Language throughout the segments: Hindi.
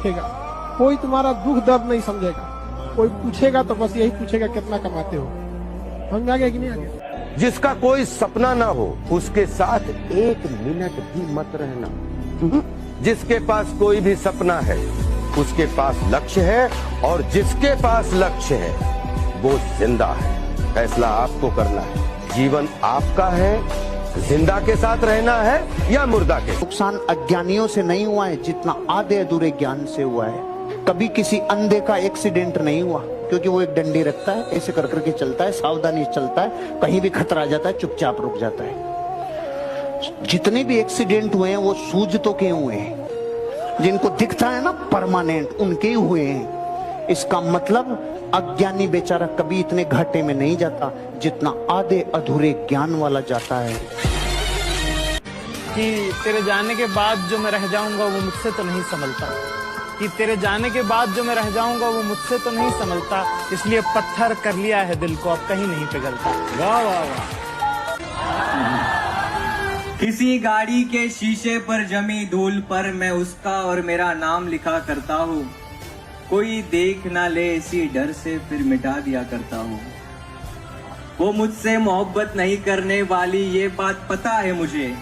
देखेगा, कोई तुम्हारा दुख दर्द नहीं समझेगा। कोई पूछेगा तो बस यही पूछेगा कितना कमाते हो। समझ आ गया कि नहीं आ गया? जिसका कोई सपना ना हो उसके साथ एक मिनट भी मत रहना। जिसके पास कोई भी सपना है उसके पास लक्ष्य है, और जिसके पास लक्ष्य है वो जिंदा है। फैसला आपको करना है। जीवन आपका है, जिंदा के साथ रहना है या मुर्दा के। नुकसान अज्ञानियों से नहीं हुआ है जितना आधे अधूरे ज्ञान से हुआ है। कभी किसी अंधे का एक्सीडेंट नहीं हुआ, क्योंकि वो एक डंडी रखता है, ऐसे कर करके चलता है, सावधानी चलता है, कहीं भी खतरा आ जाता है चुपचाप रुक जाता है। जितने भी एक्सीडेंट हुए हैं वो सूझ तो के हुए हैं, जिनको दिखता है ना परमानेंट, उनके ही हुए हैं। इसका मतलब अज्ञानी बेचारा कभी इतने घाटे में नहीं जाता जितना आधे अधूरे ज्ञान वाला जाता है। कि तेरे जाने के बाद जो मैं रह जाऊंगा वो मुझसे तो नहीं संभलता, कि तेरे जाने के बाद जो मैं रह जाऊंगा वो मुझसे तो नहीं संभलता, इसलिए पत्थर कर लिया है दिल को, अब कहीं नहीं पिघलता। वाह वाह वाह। किसी गाड़ी के शीशे पर जमी धूल पर मैं उसका और मेरा नाम लिखा करता हूँ। कोई देख ना ले इसी डर से फिर मिटा दिया करता हूँ। वो मुझसे मोहब्बत नहीं करने वाली ये बात पता है मुझे,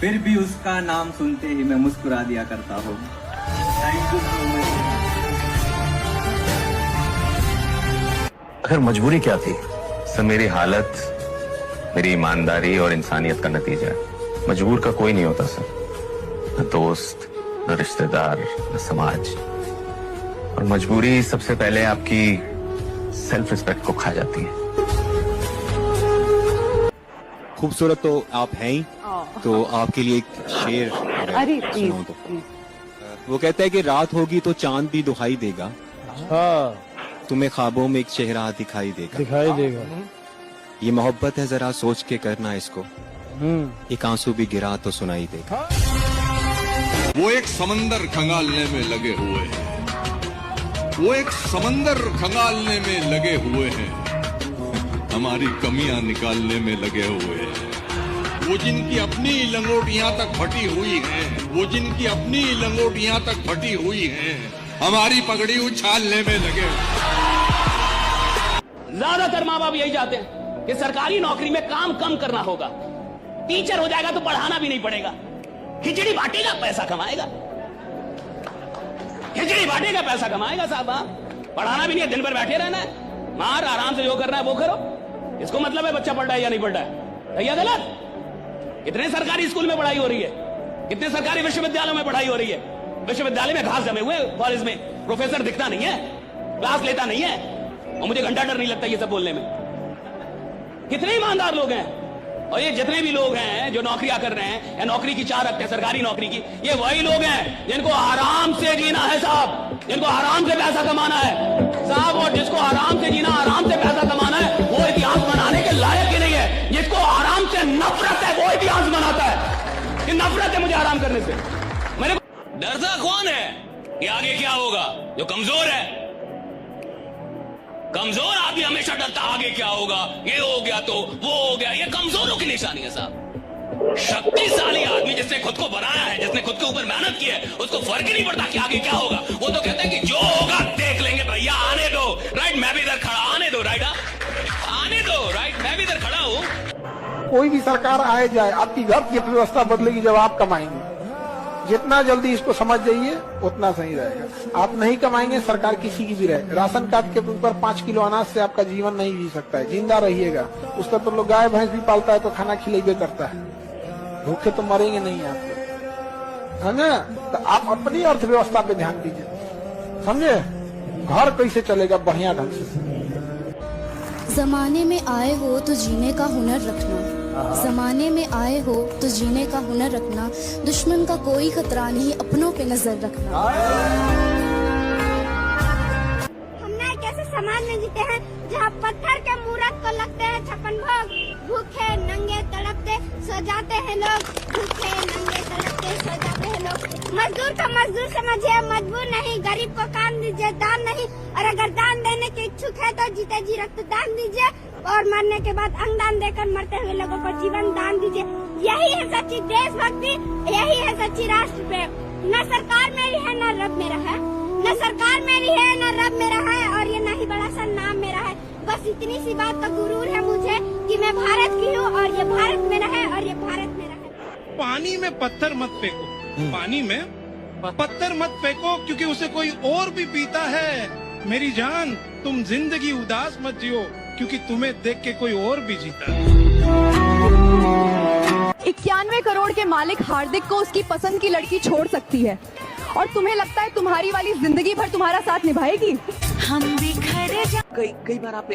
फिर भी उसका नाम सुनते ही मैं मुस्कुरा दिया करता हूँ। Thank you so much. आखिर मजबूरी क्या थी सर? मेरी हालत, मेरी ईमानदारी और इंसानियत का नतीजा है। मजबूर का कोई नहीं होता सर, न दोस्त, न रिश्तेदार, न समाज। और मजबूरी सबसे पहले आपकी सेल्फ रिस्पेक्ट को खा जाती है। खूबसूरत तो आप हैं ही, तो आपके लिए एक शेर सुनाऊं तो। वो कहता है कि रात होगी तो चांद भी दुहाई देगा, हाँ, तुम्हें ख्वाबों में एक चेहरा दिखाई देगा। दिखाई देगा। ये मोहब्बत है, जरा सोच के करना इसको, एक आंसू भी गिरा तो सुनाई देगा। वो एक समंदर खंगालने में लगे हुए हैं, वो एक समंदर खंगालने में लगे हुए हैं, हमारी कमियां निकालने में लगे हुए हैं। वो जिनकी अपनी लंगोटियां तक फटी हुई हैं, वो जिनकी अपनी लंगोटियां तक फटी हुई हैं, हमारी पगड़ी उछालने में लगे हुए। ज्यादातर माँ बाप यही चाहते हैं कि सरकारी नौकरी में काम कम करना होगा, टीचर हो जाएगा तो पढ़ाना भी नहीं पड़ेगा, खिचड़ी बांटेगा पैसा कमाएगा, खिचड़ी बांटेगा पैसा कमाएगा। साहब पढ़ाना भी नहीं है, दिन भर बैठे रहना है, मार आराम से जो करना है वो करो। इसको मतलब है बच्चा पढ़ रहा है या नहीं पढ़ रहा है, सही है गलत? कितने सरकारी स्कूल में पढ़ाई हो रही है, कितने सरकारी विश्वविद्यालयों में पढ़ाई हो रही है। विश्वविद्यालय में घास जमे हुए, कॉलेज में प्रोफेसर दिखता नहीं है, क्लास लेता नहीं है, और मुझे घंटा डर नहीं लगता ये सब बोलने में। कितने ईमानदार लोग हैं, और ये जितने भी लोग हैं जो नौकरियां कर रहे हैं या नौकरी की चाह रखते हैं सरकारी नौकरी की, ये वही लोग हैं जिनको आराम से जीना है साहब, जिनको आराम से पैसा कमाना है साहब। और जिसको आराम से जीना, आराम से पैसा कमाना है, वो इतिहास बनाने के लायक ही नहीं है। जिसको आराम से नफरत है वो इतिहास बनाता है कि नफरत है मुझे आराम करने से। मैंने डरता कौन है कि आगे क्या होगा? जो कमजोर है। कमजोर आदमी हमेशा डरता आगे क्या होगा, ये हो गया तो वो हो गया। ये कमजोरों की निशानी है साहब। शक्तिशाली आदमी जिसने खुद को बनाया है, जिसने खुद के ऊपर मेहनत की है, उसको फर्क ही नहीं पड़ता कि आगे क्या होगा। वो तो कहता है कि जो होगा देख लेंगे भैया, आने दो। राइट, मैं भी इधर खड़ा, आने दो। राइट, आने दो। राइट, मैं भी इधर खड़ा हूँ। कोई भी सरकार आए जाए, आपकी घर की व्यवस्था बदलेगी जब आप कमाएंगे। जितना जल्दी इसको समझ जाइए उतना सही रहेगा। आप नहीं कमाएंगे, सरकार किसी की भी रहे, राशन कार्ड के ऊपर 5 किलो अनाज से आपका जीवन नहीं जी सकता है। जिंदा रहिएगा। उसका तो लोग गाय भैंस भी पालता है तो खाना खिलाइबे करता है, भूखे तो मरेंगे नहीं आप लोग, है ना? तो आप अपनी अर्थव्यवस्था पे ध्यान दीजिए, समझे? घर कैसे चलेगा बढ़िया ढंग से। जमाने में आए हो तो जीने का हुनर रखना, जमाने में आए हो तो जीने का हुनर रखना, दुश्मन का कोई खतरा नहीं, अपनों पे नजर रखना। हम ना एक ऐसे समाज में जीते हैं जहाँ पत्थर के मूरत को लगते हैं 56 भोग, भूखे नंगे तड़पते सो जाते हैं लोग, भूखे नंगे तड़पते सो जाते हैं लोग। मजदूर को मजदूर समझिए, मजबूर नहीं, गरीब को काम दीजिए, दान नहीं। और अगर दान देने के इच्छुक है तो जीते जी रक्त दान दीजिए, और मरने के बाद अंगदान देकर मरते हुए लोगों को जीवन दान दीजिए। यही है सच्ची देशभक्ति, यही है सच्ची राष्ट्र प्रेम। न सरकार मेरी है न रब मेरा है, न सरकार मेरी है न रब मेरा है, और ये ना ही बड़ा सा नाम मेरा है। बस इतनी सी बात का गुरूर है मुझे कि मैं भारत की हूँ और ये भारत मेरा है और ये भारत मेरा है। पानी में पत्थर मत फेंको, पानी में पत्थर मत फेंको, क्योंकि उसे कोई और भी पीता है। मेरी जान, तुम जिंदगी उदास मत जियो, क्योंकि तुम्हें देख के कोई और भी जीता है। 91 करोड़ के मालिक हार्दिक को उसकी पसंद की लड़की छोड़ सकती है, और तुम्हें लगता है तुम्हारी वाली जिंदगी भर तुम्हारा साथ निभाएगी? कई बार आपने